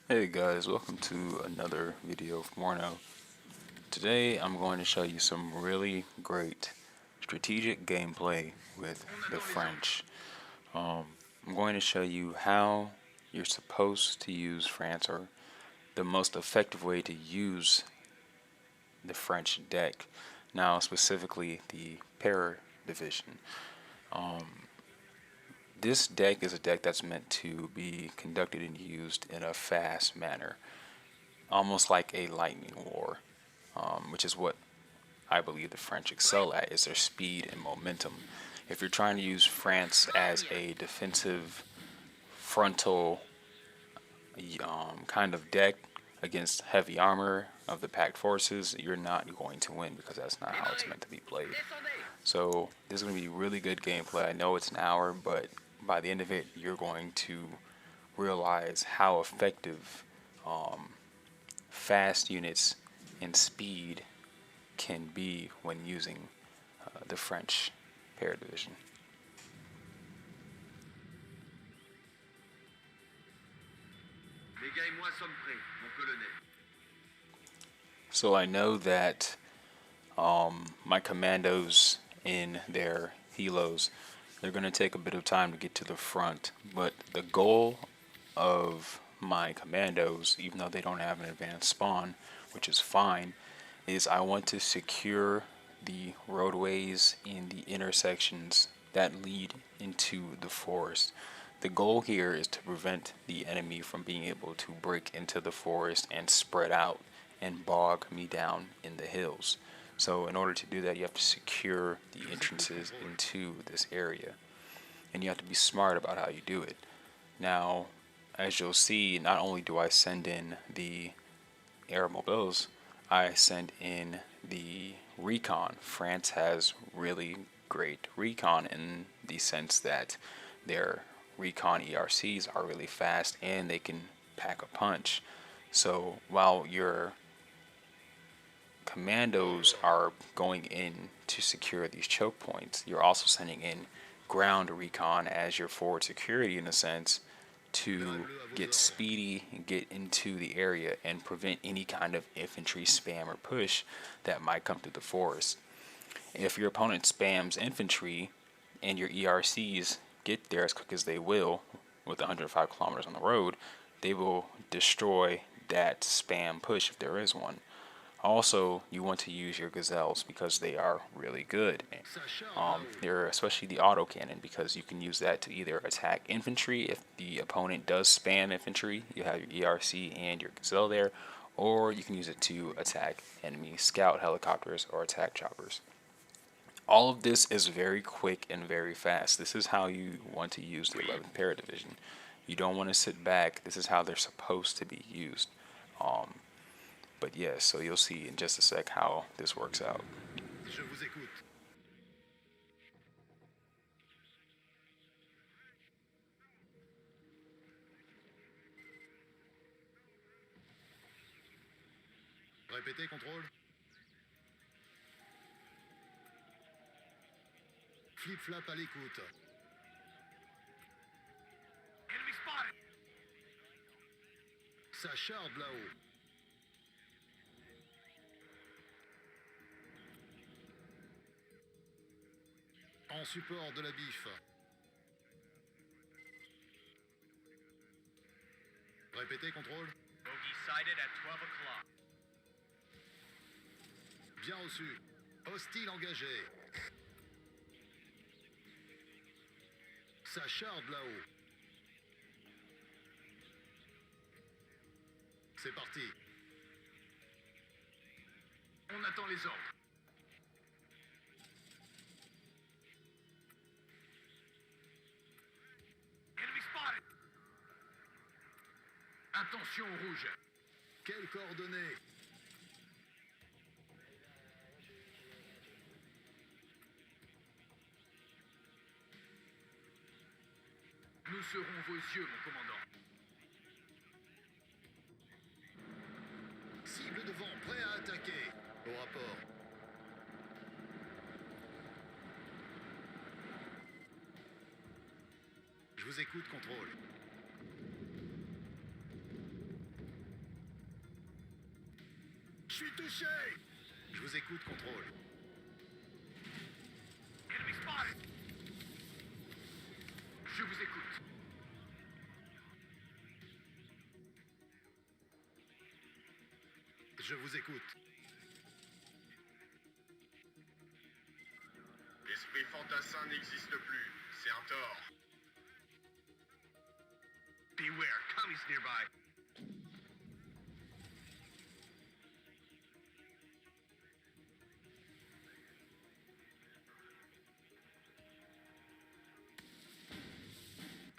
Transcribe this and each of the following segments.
Hey guys, welcome to another video of WARNO. Today I'm going to show you some really great strategic gameplay with the French. I'm going to show you how you're supposed to use France, or the most effective way to use the French deck. Now specifically the Para division. This deck is a deck that's meant to be conducted and used in a fast manner, almost like a lightning war, which is what I believe the French excel at, is their speed and momentum. If you're trying to use France as a defensive frontal kind of deck against heavy armor of the packed forces, you're not going to win because that's not how it's meant to be played. So this is going to be really good gameplay. I know it's an hour, but by the end of it, you're going to realize how effective fast units and speed can be when using the French Para division. So I know that my commandos in their helos, they're going to take a bit of time to get to the front, but the goal of my commandos, even though they don't have an advanced spawn, which is fine, is I want to secure the roadways in the intersections that lead into the forest. The goal here is to prevent the enemy from being able to break into the forest and spread out and bog me down in the hills. So in order to do that, you have to secure the entrances into this area, and you have to be smart about how you do it. Now, as you'll see, not only do I send in the air mobiles, I send in the recon. France has really great recon in the sense that their recon ERCs are really fast and they can pack a punch. So while your commandos are going in to secure these choke points, you're also sending in ground recon as your forward security, in a sense, to get speedy and get into the area and prevent any kind of infantry spam or push that might come through the forest. If your opponent spams infantry and your ERCs get there as quick as they will with 105 kilometers on the road, they will destroy that spam push if there is one. Also, you want to use your gazelles because they are really good. They're especially the autocannon, because you can use that to either attack infantry if the opponent does spam infantry. You have your ERC and your gazelle there, or you can use it to attack enemy scout helicopters or attack choppers. All of this is very quick and very fast. This is how you want to use the 11th Para Division. You don't want to sit back. This is how they're supposed to be used. But yes, so you'll see in just a sec how this works out. Je vous écoute. Répétez, contrôle. Flip-flap à l'écoute. Ça charde là-haut. En support de la BIF. Répétez, contrôle. Bogey sighted at 12 o'clock. Bien reçu. Hostile engagé. Ça charde là-haut. C'est parti. On attend les ordres. Enemy spotted. Attention au rouge. Quelles coordonnées? Nous serons vos yeux, mon commandant. Cible devant, prêt à attaquer. Au rapport. Je vous écoute, contrôle. Je suis touché. Je vous écoute, contrôle. Enemy spotted. Je vous écoute. Je vous écoute. L'esprit fantassin n'existe plus. C'est un tort. Beware, commies nearby.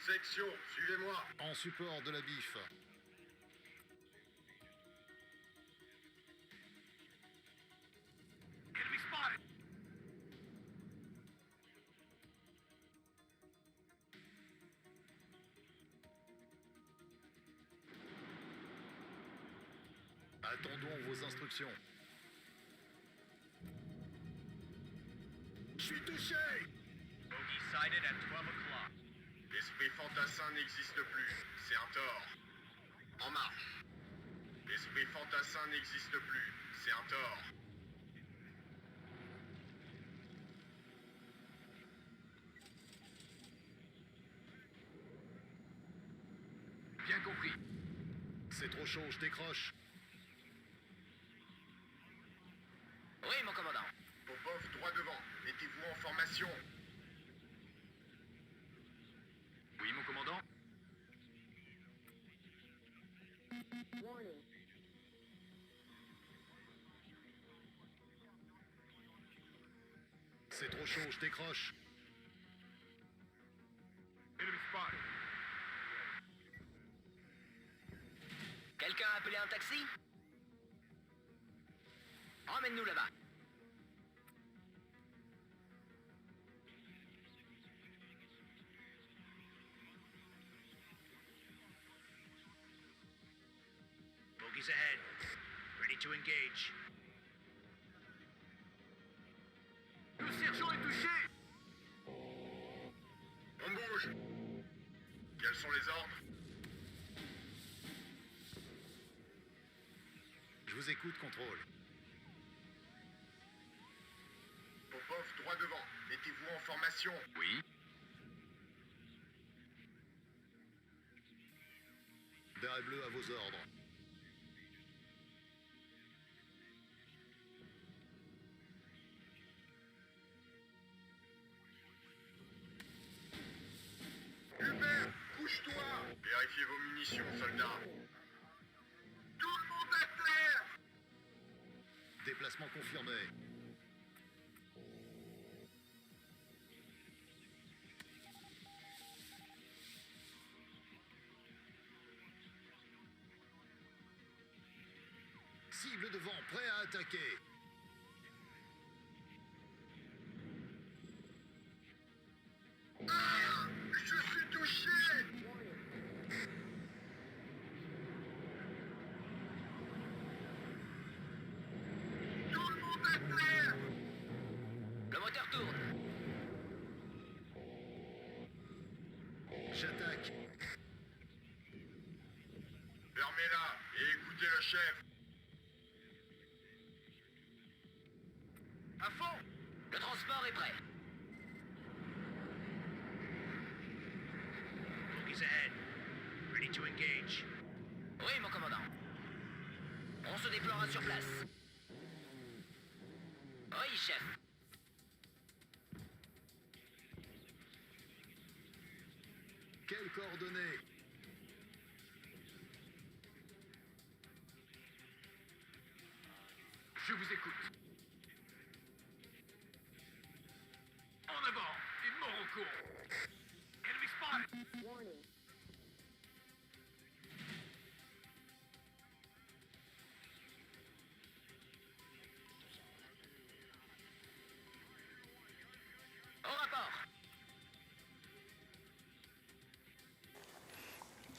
Section, suivez-moi. En support de la BIF. Enemy spotted. Attendons vos instructions. Je suis touché. Bogey sighted at 12 o'clock. L'esprit fantassin n'existe plus. C'est un tort. En marche. L'esprit fantassin n'existe plus. C'est un tort. Bien compris. C'est trop chaud, je décroche. Oui, mon commandant. Popov, droit devant. Mettez-vous en formation. Oui, mon commandant. Warning. C'est trop chaud, je décroche. Enemy spotted. Quelqu'un a appelé un taxi? Emmène-nous là-bas. Bogey's ahead. Ready to engage. Le sergent est touché. On bouge. Quels sont les ordres? Je vous écoute, contrôle. Popov, droit devant. Mettez-vous en formation. Oui. Béret bleu à vos ordres. Hubert, couche-toi. Vérifiez vos munitions, soldats. Tout le monde à terre. Déplacement confirmé. Cible devant, prêt à attaquer. Je suis touché. Tout le monde à terre. Le moteur tourne. J'attaque. Fermez-la et écoutez le chef. À fond. Le transport est prêt. Bogey's ahead. Ready to engage. Oui, mon commandant. On se déploiera sur place. Oui, chef. Quelles coordonnées? Je vous écoute. En avant et mort au cours. Enemy spotted. Warning. Au rapport.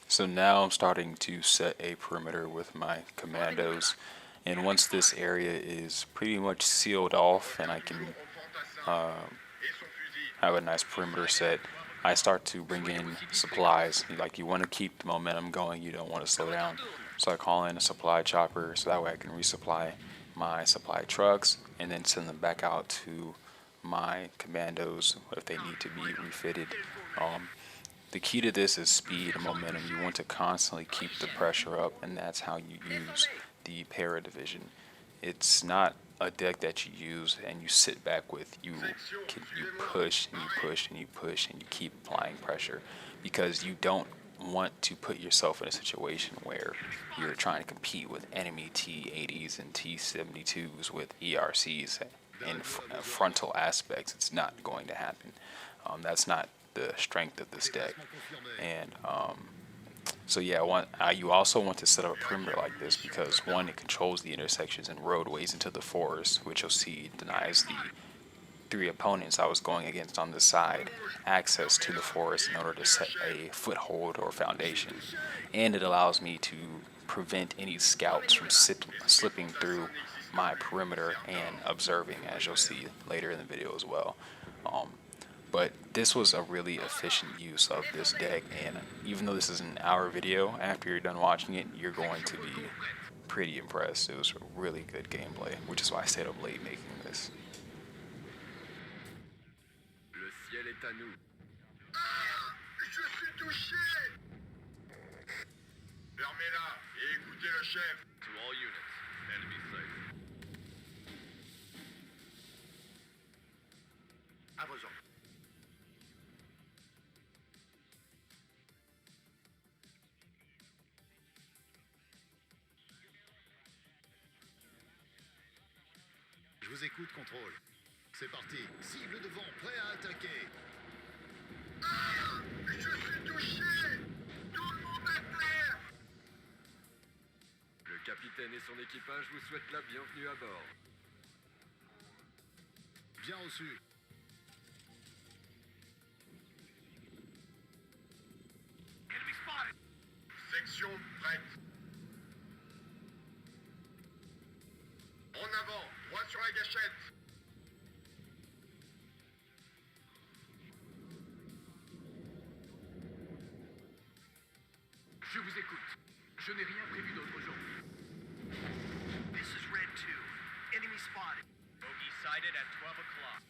So now I'm starting to set a perimeter with my commandos, and once this area is pretty much sealed off and I can Au fantassin et son fusil. have a nice perimeter set, I start to bring in supplies. Like, you want to keep the momentum going, you don't want to slow down. So I call in a supply chopper so that way I can resupply my supply trucks and then send them back out to my commandos if they need to be refitted. The key to this is speed and momentum. You want to constantly keep the pressure up, and that's how you use the para division. It's not a deck that you use and you sit back with. You push and you push and you push and you keep applying pressure, because you don't want to put yourself in a situation where you're trying to compete with enemy T80s and T72s with ERCs and frontal aspects. It's not going to happen. That's not the strength of this deck. And so yeah, you also want to set up a perimeter like this because, one, it controls the intersections and roadways into the forest, which you'll see denies the 3 opponents I was going against on the side access to the forest in order to set a foothold or foundation. And it allows me to prevent any scouts from slipping through my perimeter and observing, as you'll see later in the video as well. But this was a really efficient use of this deck, and even though this is an hour video, after you're done watching it, you're going to be pretty impressed. It was really good gameplay, which is why I stayed up late making this. Le ciel est à nous. Je suis touché. Fermez-la et écoutez le chef. To all units. Enemy sighted. À vos ordres. Je vous écoute, contrôle. C'est parti. Cible devant, prêt à attaquer. Je suis touché. Tout le monde est clair. Le capitaine et son équipage vous souhaitent la bienvenue à bord. Bien reçu. Enemy spotted. Section prête. En avant, droit sur la gâchette. Je vous écoute. Je n'ai rien prévu d'autre aujourd'hui. This is Red 2. Enemy spotted. Bogey sighted at 12 o'clock.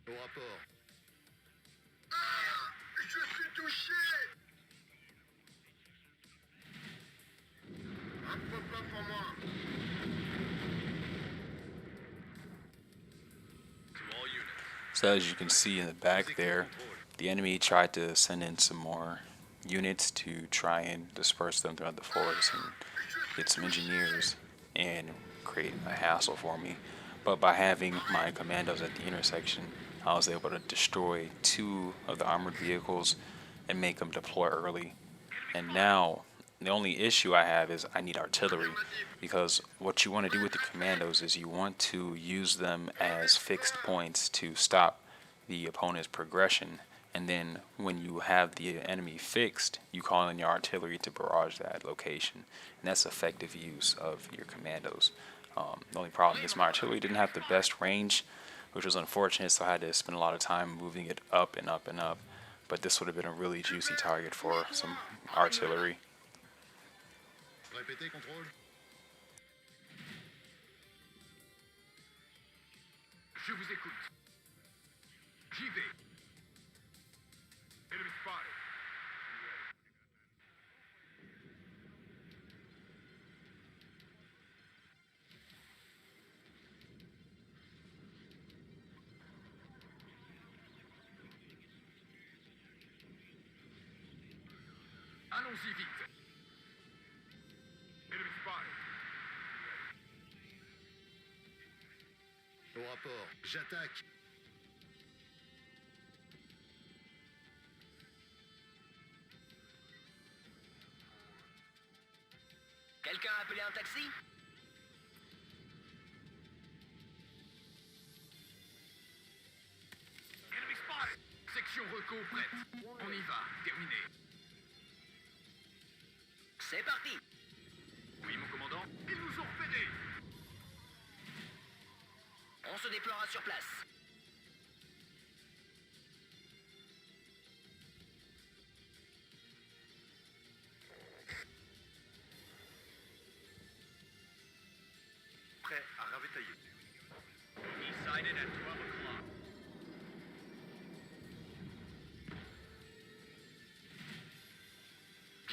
Au rapport. Je suis touché. Un pop-up en moins. To all units. So as you can see in the back there, the enemy tried to send in some more units to try and disperse them throughout the forest and get some engineers and create a hassle for me. But by having my commandos at the intersection, I was able to destroy 2 of the armored vehicles and make them deploy early. And now the only issue I have is I need artillery, because what you want to do with the commandos is you want to use them as fixed points to stop the opponent's progression. And then when you have the enemy fixed, you call in your artillery to barrage that location. And that's effective use of your commandos. The only problem is my artillery didn't have the best range, which was unfortunate, so I had to spend a lot of time moving it up and up and up. But this would have been a really juicy target for some artillery. Répétez, contrôle. Je vous écoute. J'y vais. Enemy spotted. Allons-y vite. Enemy spotted. Au rapport. J'attaque. Quelqu'un a appelé un taxi? Enemy spotted. Section reco prête. On y va. Terminé. C'est parti. Oui, mon commandant. Ils nous ont repérés. On se déploiera sur place.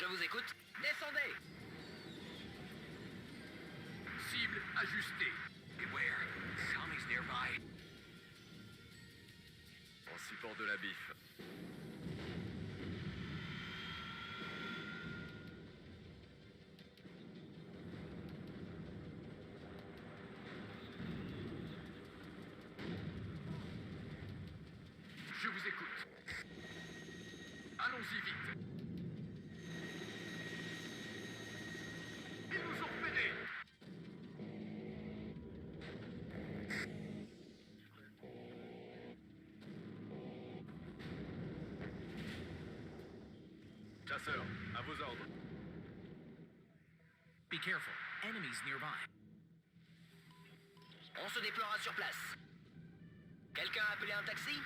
Je vous écoute. Descendez. Cible ajustée. Beware. Comings nearby. En support de la bif. Je vous écoute. Allons-y vite. Ils nous ont repérés. Chasseur, à vos ordres. Be careful. Enemies nearby. On se déploiera sur place. Quelqu'un a appelé un taxi?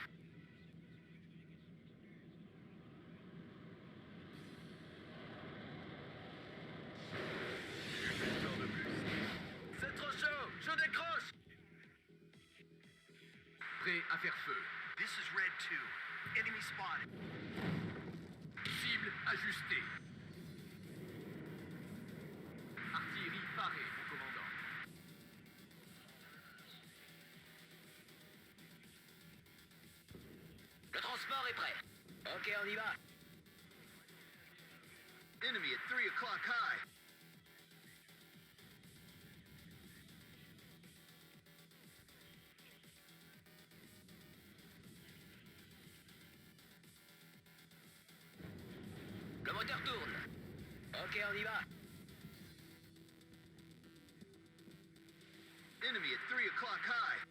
Une heure de plus. C'est trop chaud. Je décroche. Prêt à faire feu. This is Red 2. Enemy spotted. Cible ajustée. Artillerie parée, mon commandant. Le transport est prêt. Ok, on y va. Enemy at 3 o'clock high. Le moteur tourne. Ok, on y va. Enemy at 3 o'clock high.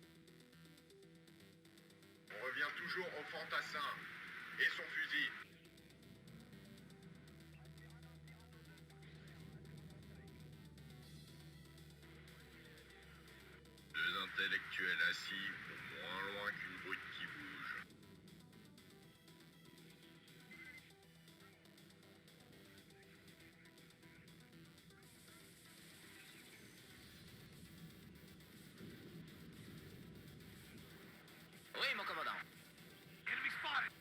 On revient toujours au fantassin et son fusil. Deux intellectuels assis au moins loin qu'une brute qui bouge. Oui, mon commandant. Enemy spotted.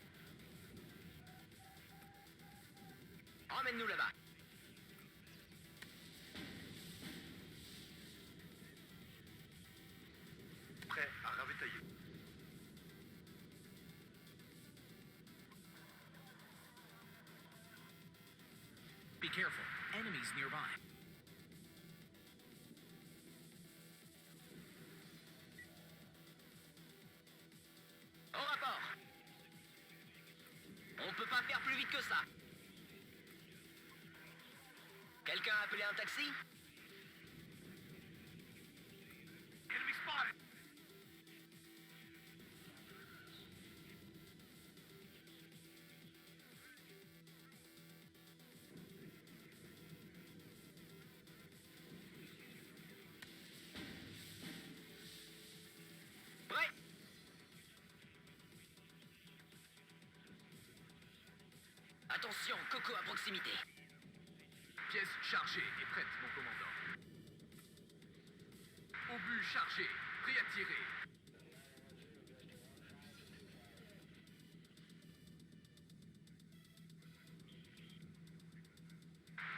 Emmène-nous là-bas. Prêt à ravitailler. Be careful. Enemies nearby. Au rapport. On peut pas faire plus vite que ça. Quelqu'un a appelé un taxi? Enemy spotted. Prêt? Attention, Coco à proximité. Pièce chargée et prête, mon commandant. Obus chargé, prêt à tirer.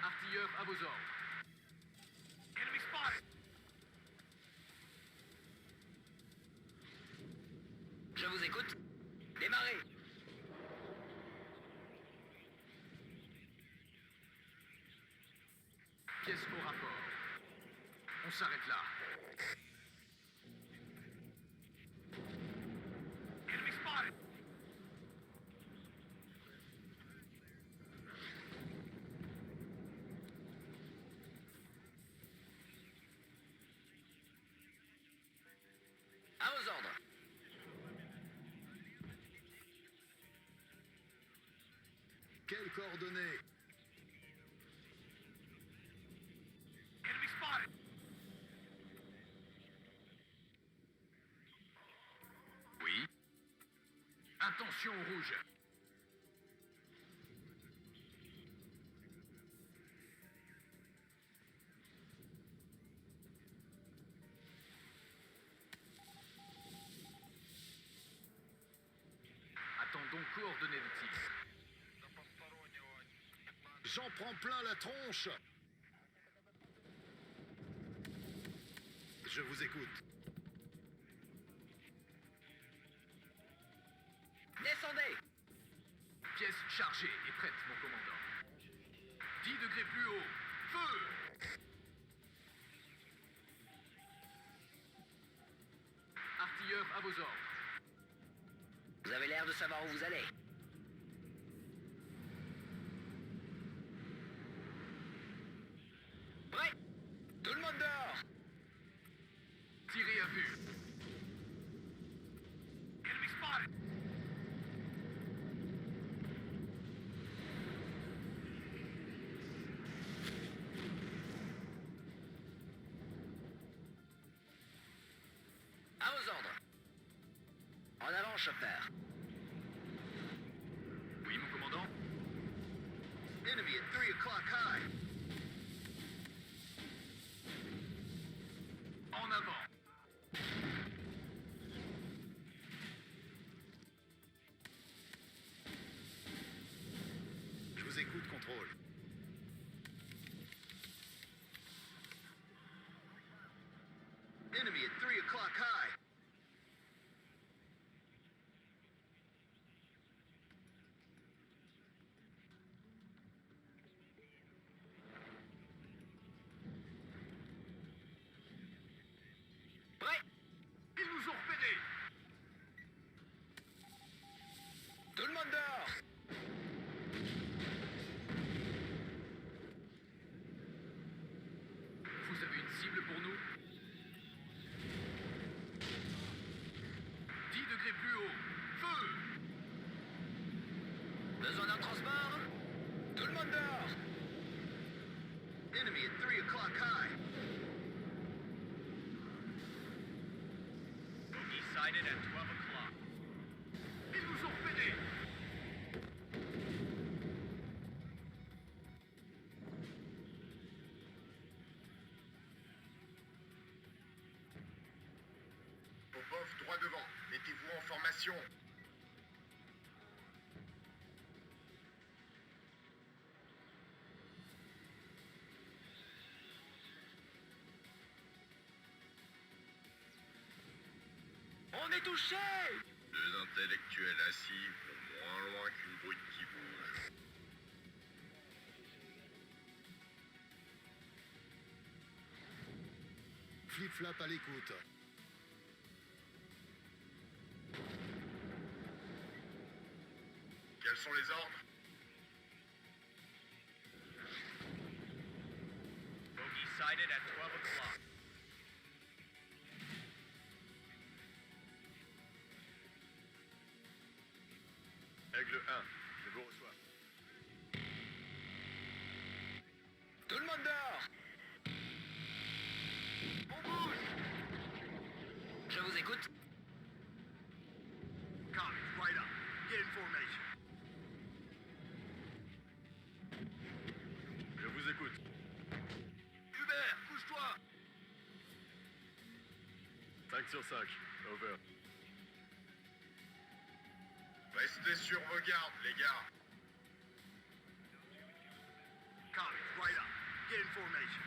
Artilleur à vos ordres. Enemy spotted. Je vous écoute. Démarrez. Pièce au rapport. On s'arrête là. Enemy spotted. À vos ordres. Quelles coordonnées? Enemy spotted. Oui. Attention au rouge. Attendons coordonnées de tir. J'en prends plein la tronche. Je vous écoute. Descendez. Pièce chargée et prête, mon commandant. 10 degrés plus haut. Feu! Artilleurs à vos ordres. Vous avez l'air de savoir où vous allez. Prêt. Tout le monde dehors. Tirez à vue. Enemy spotted. À vos ordres. En avant, chauffeur. Oui, mon commandant. Enemy at 3 o'clock high. En avant. Je vous écoute, contrôle. Enemy at 3 o'clock high. Prêt. Ils nous ont repérés. Tout le monde dehors. Vous avez une cible pour nous? 10 degrés plus haut. Feu! Besoin d'un transport. Tout le monde dehors. Enemy at 3 o'clock high. Bogey sighted at 12 o'clock. Ils nous ont repérés. Popov, droit devant. Mettez-vous en formation. On est touché. Deux intellectuels assis vont moins loin qu'une brute qui bouge. Flip-flap à l'écoute. Quels sont les ordres? Bogey sighted at 12 o'clock. Aigle 1, je vous reçois. Tout le monde dehors. On bouge. Je vous écoute. Comms, right up. Get in formation. Je vous écoute. Hubert, couche-toi. 5 sur 5, over. Restez sur vos gardes, les gars. Comms, right up. Get in formation.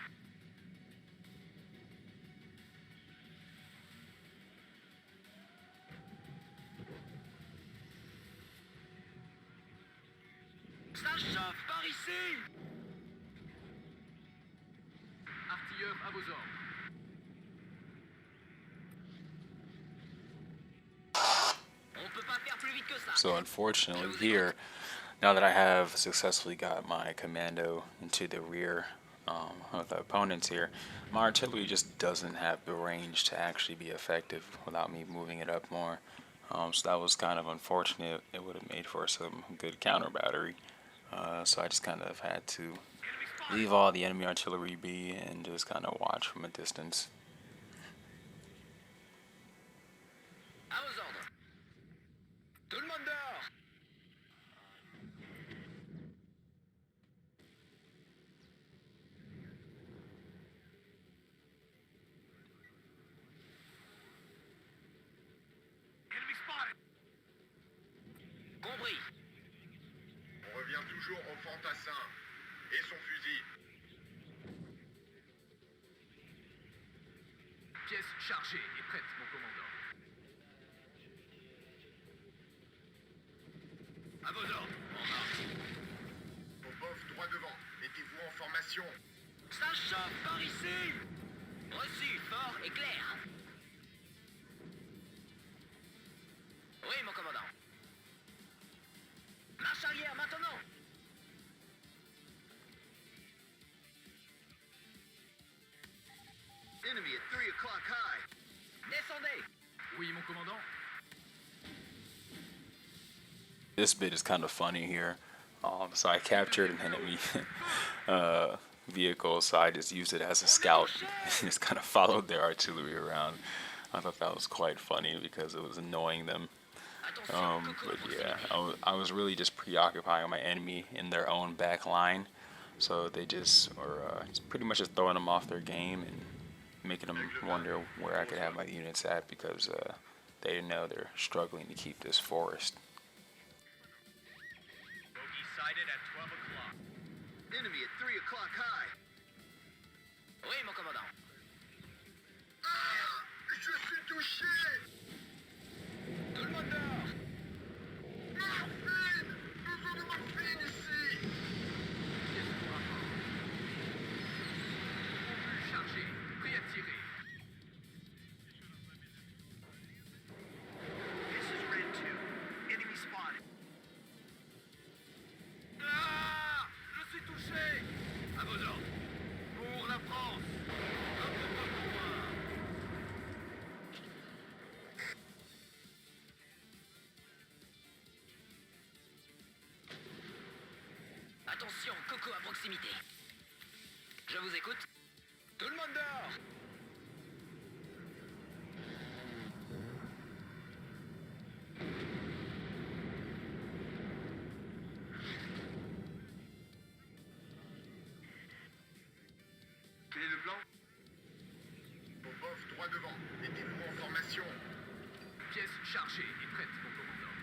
Ça chauffe par ici. Artilleurs à vos ordres. On peut pas faire plus vite que ça. So unfortunately here, now that I have successfully got my commando into the rear of the opponents here, my artillery just doesn't have the range to actually be effective without me moving it up more. So that was kind of unfortunate. It would have made for some good counter battery. So I just kind of had to leave all the enemy artillery be and just kind of watch from a distance. À vos ordres. Tout le monde dehors. Enemy spotted. Compris. On revient toujours au fantassin. chargée et prête, mon commandant. À vos ordres, en marche. Popov, droit devant. Mettez-vous en formation. Ça chauffe par ici. Reçu, fort et clair. Oui, mon commandant. Marche arrière maintenant. Enemy at 3 o'clock high. Descendez. Oui, mon commandant. This bit is kind of funny here. So I captured an enemy vehicle, so I just used it as a scout and just kind of followed their artillery around. I thought that was quite funny because it was annoying them. Attention, coco à But yeah, proximité. I was really just preoccupying my enemy in their own back line. So they just were just pretty much just throwing them off their game and making them wonder where I could have my units at because they didn't know they're struggling to keep this forest. Bogey sighted at 12 o'clock. Enemy at 3 o'clock high. Oui, mon commandant. Ah, je suis touché. Tout le monde dehors. Morphine. Besoin de morphine ici. Pièce de rapport. Obus chargé, prêt à tirer. This is Red 2. Enemy spotted. Ah! Je suis touché! À vos ordres. Pour la France. Un peu pas pour moi. Attention, coco à proximité. Je vous écoute. Tout le monde dehors. Quel est le plan? Popov, droit devant. Mettez-vous en formation. Pièce chargée et prête, mon commandant.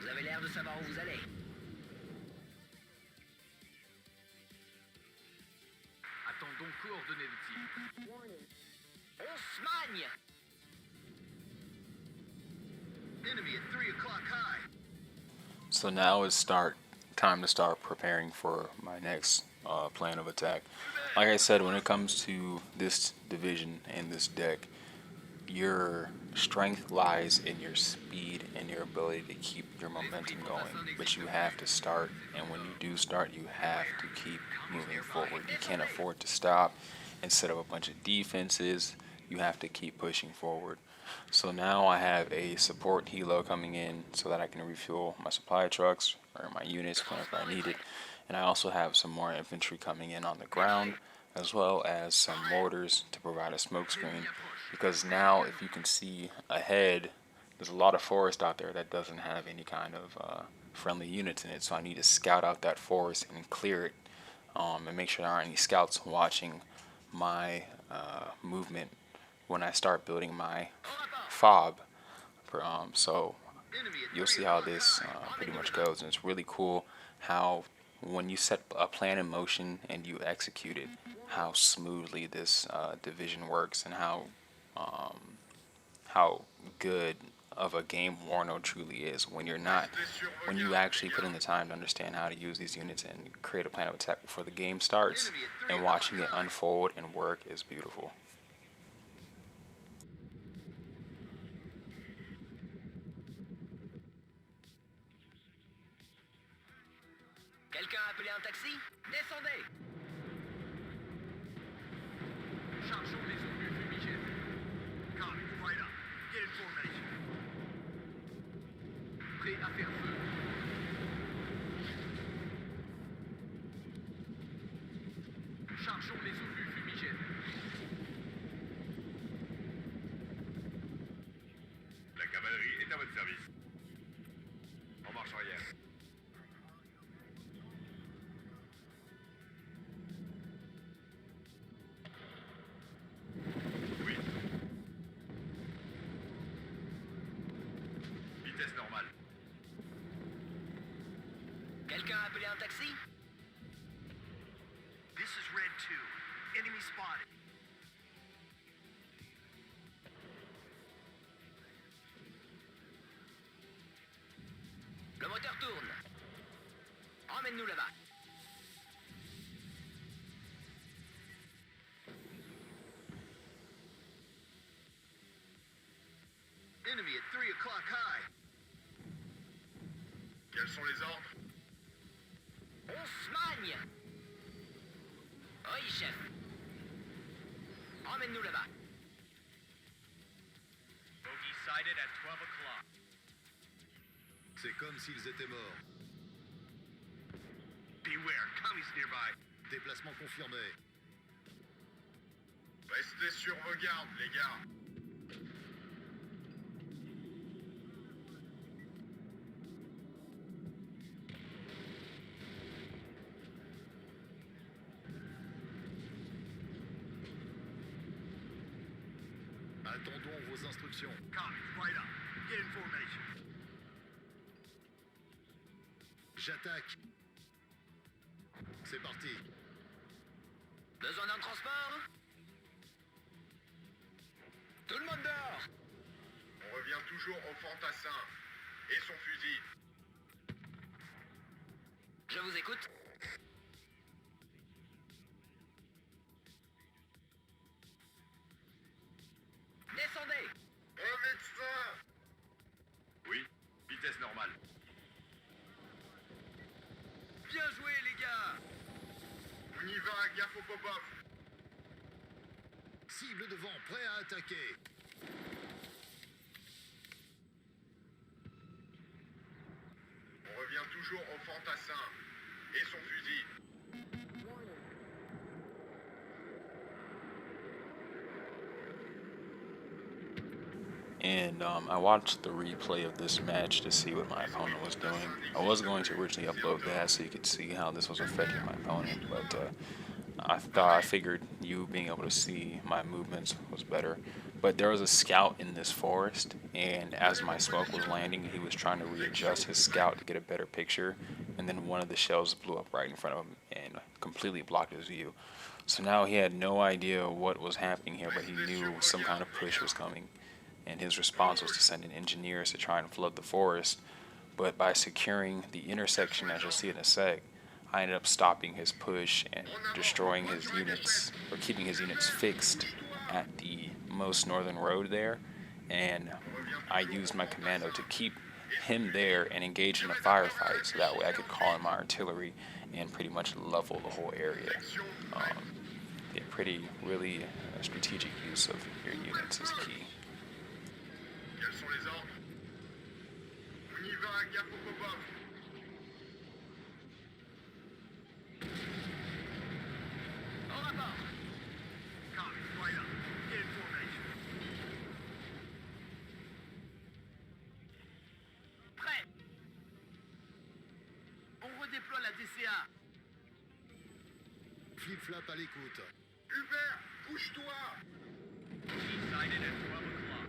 Vous avez l'air de savoir où vous allez. Attendons coordonnées de tir. Warning. On se magne. Enemy at 3 o'clock high. So now is time to start preparing for my next plan of attack. Like I said, when it comes to this division and this deck, your strength lies in your speed and your ability to keep your momentum going. But you have to start, and when you do start, you have to keep moving forward. You can't afford to stop and set up a bunch of defenses. You have to keep pushing forward. So now I have a support helo coming in so that I can refuel my supply trucks or my units whenever I need it. And I also have some more infantry coming in on the ground, as well as some mortars to provide a smoke screen. Because now, if you can see ahead, there's a lot of forest out there that doesn't have any kind of friendly units in it. So I need to scout out that forest and clear it, and make sure there aren't any scouts watching my movement when I start building my fob. So you'll see how this pretty much goes, and it's really cool how when you set a plan in motion and you execute it, how smoothly this division works, and how good of a game WARNO truly is when you actually put in the time to understand how to use these units and create a plan of attack before the game starts, and watching it unfold and work is beautiful. Quelqu'un a appelé un taxi? Descendez. Chargeons les obus fumigènes. Copy, right up. Get in formation. Prêt à faire feu. Chargeons les obus fumigènes. La cavalerie est à votre service. En marche arrière. Oui. Vitesse normale. Quelqu'un a appelé un taxi? This is Red 2. Enemy spotted. Akai. Quels sont les ordres? On se magne. Oui, chef. Emmène-nous là-bas. Bogey sighted at 12 o'clock. C'est comme s'ils étaient morts. Beware, commies nearby. Déplacement confirmé. Restez sur vos gardes, les gars. Attendons vos instructions. Commies, right up. Get in formation. J'attaque. C'est parti. Besoin d'un transport? Tout le monde dehors. On revient toujours au fantassin et son fusil. Je vous écoute. Descendez. Un médecin! Oui, vitesse normale. Bien joué, les gars. On y va, gaffe au pop-off. Cible devant, prêt à attaquer. On revient toujours au fantassin et son fusil. Warning. And I watched the replay of this match to see what my opponent was doing. I was going to originally upload that so you could see how this was affecting my opponent, but I figured you being able to see my movements was better. But there was a scout in this forest, and as my smoke was landing, he was trying to readjust his scout to get a better picture, and then one of the shells blew up right in front of him and completely blocked his view. So now he had no idea what was happening here, but he knew some kind of push was coming. And his response was to send in engineers to try and flood the forest. But by securing the intersection, as you'll see in a sec, I ended up stopping his push and destroying his units, or keeping his units fixed at the most northern road there. And I used my commando to keep him there and engage in a firefight, so that way I could call in my artillery and pretty much level the whole area. Yeah, really strategic use of your units is key. Quels sont les ordres? On y va, gaffe au pop-off. Au rapport. Commies, right up. Get in formation. Prêt. On redéploie la DCA. Flip-flap à l'écoute. Hubert, bouge-toi! Bogey sighted at 12 o'clock.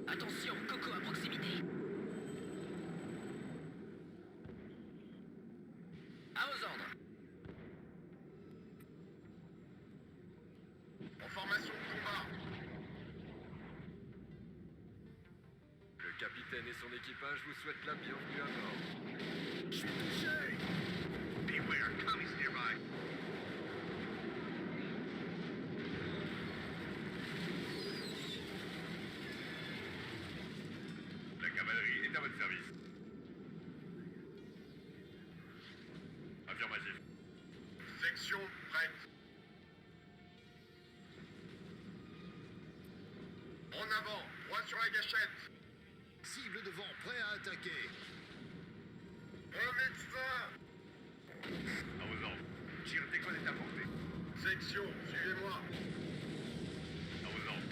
Attention, Coco à proximité. À vos ordres. En formation de combat. Le capitaine et son équipage vous souhaitent la bienvenue à bord. Je suis touché. Beware, commies nearby. La cavalerie est à votre service. Affirmatif. Section prête. En avant, droit sur la gâchette. Cible devant, prêt à attaquer. Un médecin! À vos ordres. Tir d'école est à portée. Section, suivez-moi. À vos ordres.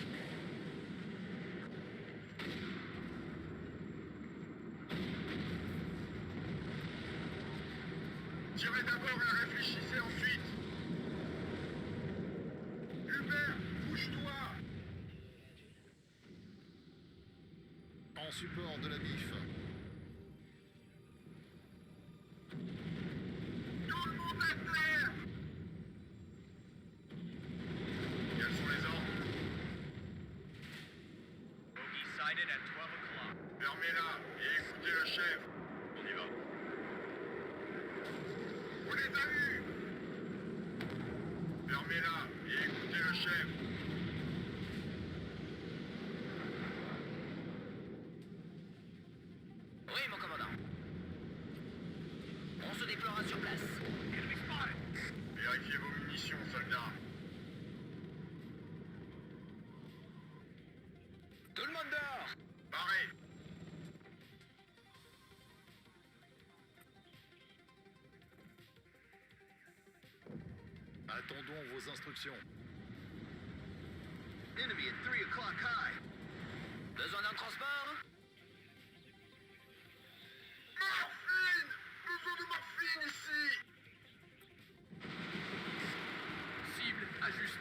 Tirez d'abord et réfléchissez ensuite. Hubert, bouge-toi! En support de la BIF. Tout le monde à terre! Quels sont les ordres? Bogey sighted at 12 o'clock. Fermez-la et écoutez le chef. On y va. On les a eus! Fermez-la et écoutez le chef. Vérifiez vos munitions, soldats. Tout le monde dehors! Parez. Attendons vos instructions. Enemy at 3 o'clock high. Besoin d'un transport? Morphine! Besoin de morphine ici! Cible ajustée.